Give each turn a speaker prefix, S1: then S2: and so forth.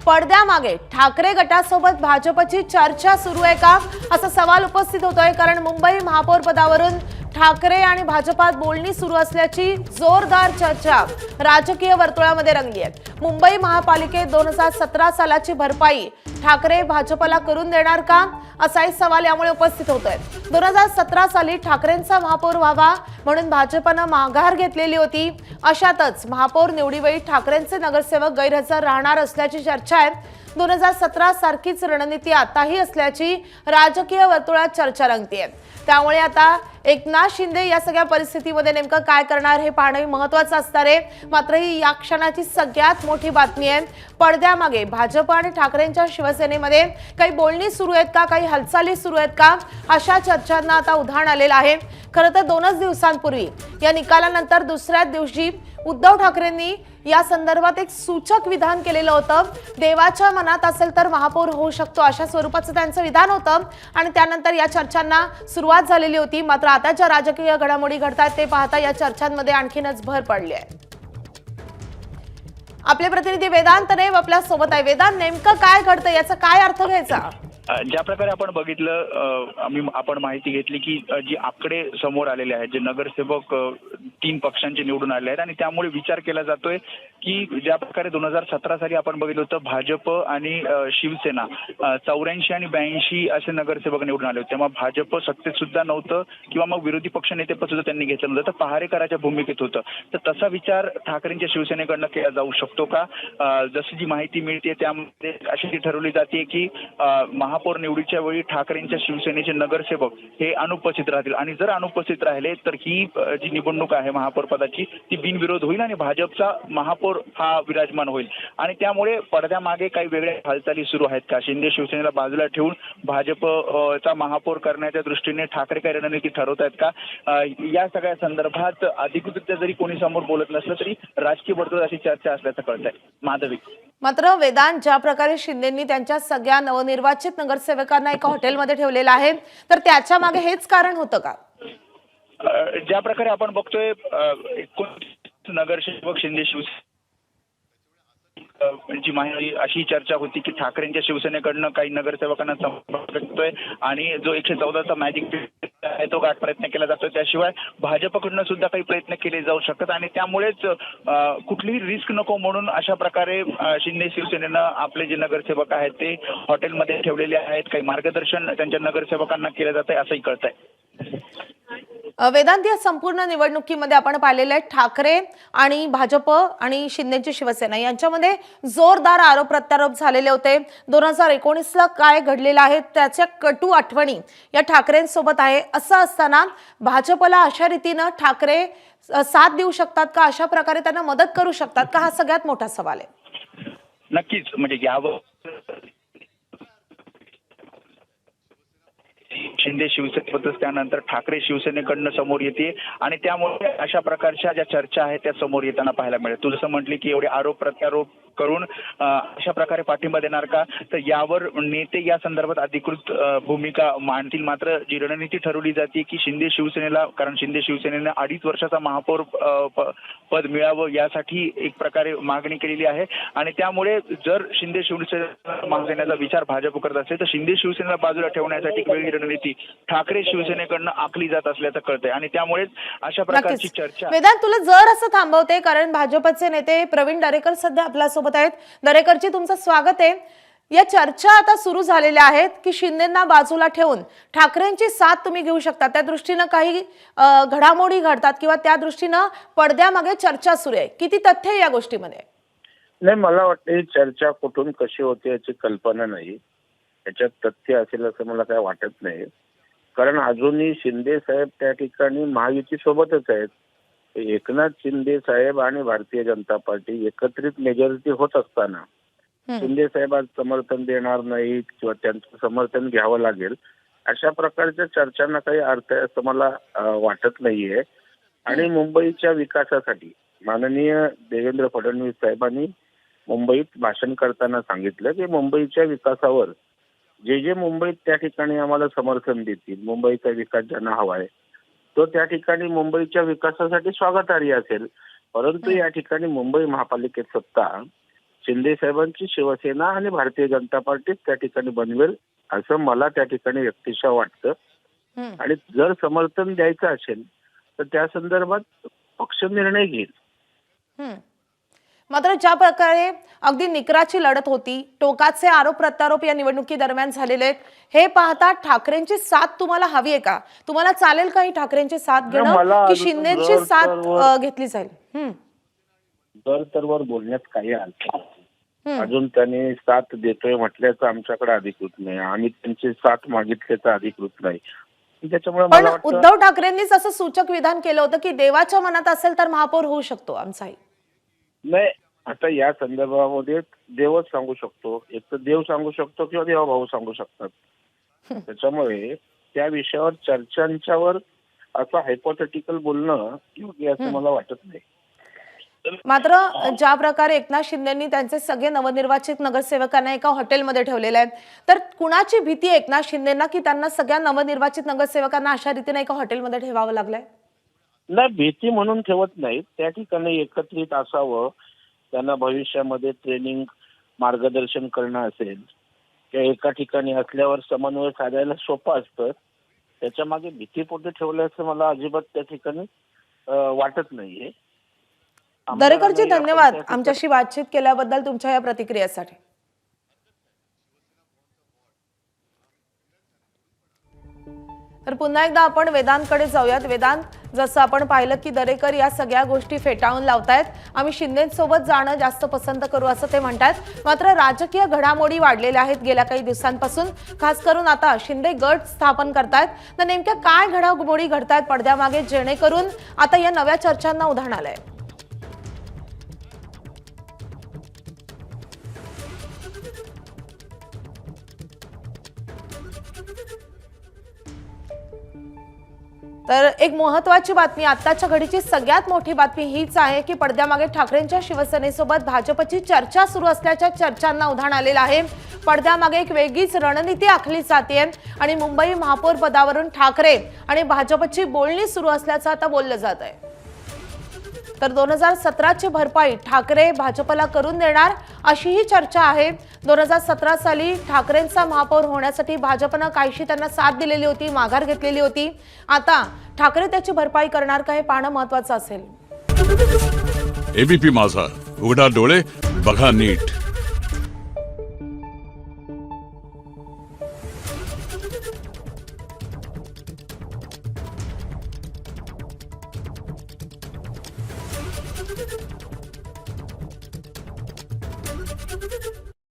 S1: पडद्यामागे ठाकरे गटासोबत भाजपची चर्चा सुरू आहे का, असा सवाल उपस्थित होतोय। कारण मुंबई महापौर पदावरून ठाकरे आणि भाजपात बोलणी सुरू असल्याची जोरदार चर्चा राजकीय वर्तुळामध्ये रंगली आहे। मुंबई महापालिकेत 2017 सालाची भरपाई ठाकरे भाजपला करून देणार का, असाही सवाल यामुळे उपस्थित होतोय। 2017 साली ठाकरेंचा महापौर व्हावा म्हणून भाजपने माघार घेतलेली होती। अशातच महापौर निवडीवेळी ठाकरेंचे नगरसेवक गैरहजर राहणार असल्याची चर्चा आहे। 2017 सारखीच रणनीती आताही असल्याची राजकीय वर्तुळात चर्चा रंगतेय। त्यामुळे आता एकनाथ शिंदे या सगळ्या परिस्थितीमध्ये नेमकं काय करणार हे पाहणे महत्त्वाचं असणार आहे। मात्र ही या क्षणाची सगळ्यात मोठी बातमी आहे। पडद्यामागे भाजप आणि ठाकरेंच्या शिवसेनेमध्ये काही बोलणी सुरू आहेत का, काही हालचाली सुरू आहेत का, अशा चर्चांना आता उधाण आलेलं आहे। खरं तर 2 दिवसांपूर्वी या निकालानंतर दुसऱ्याच दिवशी उद्धव ठाकरेंनी या संदर्भात एक सूचक विधान केलेलं होतं। देवाच्या मनात असेल तर महापौर होऊ शकतो, अशा स्वरूपाचं त्यांचं विधान होतं आणि त्यानंतर या चर्चांना सुरुवात झालेली होती। मात्र आता ज्या राजकीय घडामोडी घडतात ते पाहता या चर्चांमध्ये आणखीनच भर पडली आहे। आपले प्रतिनिधी वेदांत नेव आपल्या सोबत आहे। वेदांत, नेमकं काय घडतं, याचा काय अर्थ घ्यायचा?
S2: ज्या प्रकारे आपण बघितलं, आपण माहिती घेतली की जी आकडे समोर आलेले आहेत, जे नगरसेवक 3 पक्षांचे निवडून आले आहेत आणि त्यामुळे विचार केला जातोय की ज्या प्रकारे 2017 साली आपण बघितलं होतं भाजप आणि शिवसेना 84 आणि 82 असे नगरसेवक निवडून आले होते। तेव्हा भाजप सत्तेत सुद्धा नव्हतं किंवा मग विरोधी पक्ष नेतेपद सुद्धा त्यांनी घेतलं नव्हतं, तर पहारेकराच्या भूमिकेत होतं। तर तसा विचार ठाकरेंच्या शिवसेनेकडनं केला जाऊ शकतो का? जशी जी माहिती मिळते त्यामध्ये अशी ठरवली जाते की महापौर निवडीच्या वेळी ठाकरेंच्या शिवसेनेचे नगरसेवक हे अनुपस्थित राहतील आणि जर अनुपस्थित राहिले तर ही जी निवडणूक आहे महापौर पदाची ती बिनविरोध होईल आणि भाजपचा महापौर हा विराजमान होईल। आणि त्यामुळे पडद्यामागे काही वेगळ्या हालचाली सुरू आहेत का? शिंदे शिवसेनेला बाजूला ठेवून भाजपचा महापौर करण्याच्या दृष्टीने ठाकरे काही रणनीती ठरवत आहेत का? या सगळ्या संदर्भात अधिकृतरित्या जरी कोणी समोर बोलत नसलं तरी राजकीय वर्तुळात अशी चर्चा असल्याचं कळतंय। माधवी,
S1: मात्र वेदांत, ज्या प्रकारे शिंदेंनी त्यांच्या सगळ्या नवनिर्वाचित नगरसेवकांना एका हॉटेलमध्ये ठेवलेलं आहे, तर त्याच्या मागे हेच कारण होतं का?
S2: ज्या प्रकारे आपण बघतोय 19 नगरसेवक शिंदे शिवसेना जी माहिती अशी चर्चा होती की ठाकरेंच्या शिवसेनेकडनं काही नगरसेवकांना संपर्क करतोय आणि जो 114चा मॅजिक आहे तो गाठ प्रयत्न केला जातोय। त्याशिवाय भाजपकडनं सुद्धा काही प्रयत्न केले जाऊ शकतात आणि त्यामुळेच कुठलीही रिस्क नको म्हणून अशा प्रकारे शिंदे शिवसेनेनं आपले जे नगरसेवक आहेत ते हॉटेलमध्ये ठेवलेले आहेत। काही मार्गदर्शन त्यांच्या नगरसेवकांना केलं जात आहे असंही कळतंय।
S1: वेदांत, या संपूर्ण निवडणुकीमध्ये आपण पाहिलेलं आहे ठाकरे आणि भाजप आणि शिंदेची शिवसेना यांच्यामध्ये जोरदार आरोप प्रत्यारोप झालेले होते। 2019ला काय घडलेलं आहे त्याच्या कटू आठवणी या ठाकरेंसोबत आहे। असं असताना भाजपला अशा रीतीनं ठाकरे साथ देऊ शकतात का, अशा प्रकारे त्यांना मदत करू शकतात का, हा सगळ्यात मोठा सवाल आहे।
S2: नक्कीच, म्हणजे यावर शिंदे शिवसेनेबद्दल त्यानंतर ठाकरे शिवसेनेकडनं समोर येते आणि त्यामुळे अशा प्रकारच्या ज्या चर्चा आहेत त्या समोर येताना पाहायला मिळेल। तू जसं म्हटली की एवढे आरोप प्रत्यारोप करून अशा प्रकारे पाठिंबा देणार का, तर यावर नेते या संदर्भात अधिकृत भूमिका मांडतील। मात्र जी रणनीती ठरवली जाते की शिंदे शिवसेनेला, कारण शिंदे शिवसेनेनं 2.5 वर्षाचा महापौर पद मिळावं यासाठी एक प्रकारे मागणी केलेली आहे आणि त्यामुळे जर शिंदे शिवसेनेला माग देण्याचा विचार भाजप करत असेल तर शिंदे शिवसेनेला बाजूला ठेवण्यासाठी एक वेगळी रणनीती ठाकरे शिवसेनेकडनं आखली जात असल्याचं कळतंय आणि त्यामुळेच अशा प्रकारची चर्चा।
S1: वेदांत, तुला जर असं थांबवते कारण भाजपचे नेते प्रवीण दरेकर सध्या आपल्या सोबत आहेत। दरेकरजी, तुमचं स्वागत आहे। या चर्चा आता सुरू झालेल्या आहेत की शिंदेंना बाजूला ठेवून ठाकरेंची साथ तुम्ही घेऊ शकता, त्या दृष्टीनं काही घडामोडी घडतात किंवा त्या दृष्टीनं पडद्यामागे चर्चा सुरू आहे। किती तथ्य आहे या गोष्टीमध्ये?
S3: नाही, मला वाटतं ही चर्चा कुठून कशी होते याची कल्पना नाही। याच्यात तथ्य असेल असं मला काय वाटत नाही, कारण अजूनही शिंदे साहेब त्या ठिकाणी महायुती सोबतच आहेत। एकनाथ शिंदे साहेब आणि भारतीय जनता पार्टी एकत्रित मेजॉरिटी होत असताना शिंदे साहेब आज समर्थन देणार नाही किंवा त्यांचं समर्थन घ्यावं लागेल अशा प्रकारच्या चर्चांना काही अर्थ आहे असं मला वाटत नाहीये। आणि मुंबईच्या विकासासाठी माननीय देवेंद्र फडणवीस साहेबांनी मुंबईत भाषण करताना सांगितलं की मुंबईच्या विकासावर जे मुंबईत त्या ठिकाणी आम्हाला समर्थन देतील, मुंबईचा विकास ज्यांना हवा आहे तो त्या ठिकाणी मुंबईच्या विकासासाठी स्वागतार्ह असेल। परंतु या ठिकाणी मुंबई महापालिकेत सत्ता शिंदे साहेबांची शिवसेना आणि भारतीय जनता पार्टी त्या ठिकाणी बनवेल असं मला त्या ठिकाणी व्यक्तिशः वाटतं.
S1: हम्म.
S3: आणि जर समर्थन द्यायचं असेल तर त्या संदर्भात पक्ष निर्णय घेईल.
S1: हम्म. मात्र ज्या प्रकारे अगदी निकराची लढत होती, टोकाचे आरोप प्रत्यारोप या निवडणुकीदरम्यान झालेले आहेत, हे पाहता ठाकरेंची साथ तुम्हाला हवी आहे का? तुम्हाला चालेल का ही ठाकरेंची साथ घेणं
S3: मला
S1: की
S3: अजून
S1: शिंदेची
S3: जर
S1: साथ
S3: तर
S1: घेतली जाईल?
S3: दर तरवर बोलण्यात काही अर्थ नाही.
S1: हम्म.
S3: अजून त्यांनी साथ देतोय म्हटल्याचं आमच्याकडे अधिकृत नाही. आम्ही त्यांची साथ मागितल्याचं अधिकृत नाही. त्याच्यामुळे
S1: पण
S3: मला वाटतं
S1: उद्धव ठाकरेंनीच असं सूचक विधान केलं होतं की देवाच्या मनात असेल तर महापौर होऊ शकतो आमचाही.
S3: नाही, आता या संदर्भामध्ये देवच सांगू शकतो, एक तर देव सांगू शकतो किंवा देवाभाऊ सांगू शकतात. त्याच्यामुळे त्या विषयावर चर्चांच्यावर असं हायपोथेटिकल बोलणं योग्य असं मला वाटत नाही.
S1: मात्र ज्या प्रकारे एकनाथ शिंदेंनी त्यांचे सगळे नवनिर्वाचित नगरसेवकांना एका हॉटेलमध्ये ठेवलेले आहेत, तर कुणाची भीती आहे एकनाथ शिंदेंना की त्यांना सगळ्या नवनिर्वाचित नगरसेवकांना अशा रीतीने एका हॉटेलमध्ये ठेवावं लागलंय?
S3: नाही, भीती म्हणून ठेवत नाहीत. त्या ठिकाणी एकत्रित असावं, त्यांना भविष्यामध्ये ट्रेनिंग मार्गदर्शन करणं असेल किंवा एका ठिकाणी असल्यावर समन्वय साधायला सोपं असतं. त्याच्या मागे भीतीपोटी ठेवल्याचं मला अजिबात त्या ठिकाणी वाटत नाहीये.
S1: दरेकरजी
S3: आमदारांनाही आपण
S1: धन्यवाद
S3: त्या ठिकाणी-
S1: आमच्याशी बातचीत केल्याबद्दल, तुमच्या या प्रतिक्रियेसाठी. तर पुन्हा एकदा आपण वेदांतकडे जाऊयात. वेदांत, जसं आपण पाहिलं की दरेकर या सगळ्या गोष्टी फेटाळून लावतायत. आम्ही शिंदेसोबत जाणं जास्त पसंत करू असं ते म्हणतात. मात्र राजकीय घडामोडी वाढलेल्या आहेत गेल्या काही दिवसांपासून. खास करून आता शिंदे गट स्थापन करतायत. तर नेमक्या काय घडामोडी घडतायत पडद्यामागे, जेणेकरून आता या नव्या चर्चांना उधाण आलंय? तर एक महत्त्वाची बातमी, आत्ताच्या घडीची सगळ्यात मोठी बातमी हीच आहे की पडद्यामागे ठाकरेंच्या शिवसेनेसोबत भाजपची चर्चा सुरू असल्याच्या चर्चांना उधाण आलेलं आहे. पडद्यामागे एक वेगळीच रणनीती आखली जाते आणि मुंबई महापौर पदावरून ठाकरे आणि भाजपची बोलणी सुरू असल्याचं आता बोललं जात आहे. तर 2017ची भरपाई ठाकरे भाजपला करून देणार अशी ही चर्चा आहे. 2017 साली ठाकरेंचा महापौर होण्यासाठी भाजपनं काहीशी त्यांना साथ दिलेली होती, माघार घेतलेली होती. आता ठाकरे त्याची भरपाई करणार का हे पाहणं महत्त्वाचं असेल.
S4: एबीपी माझा, उघडा डोळे बघा नीट.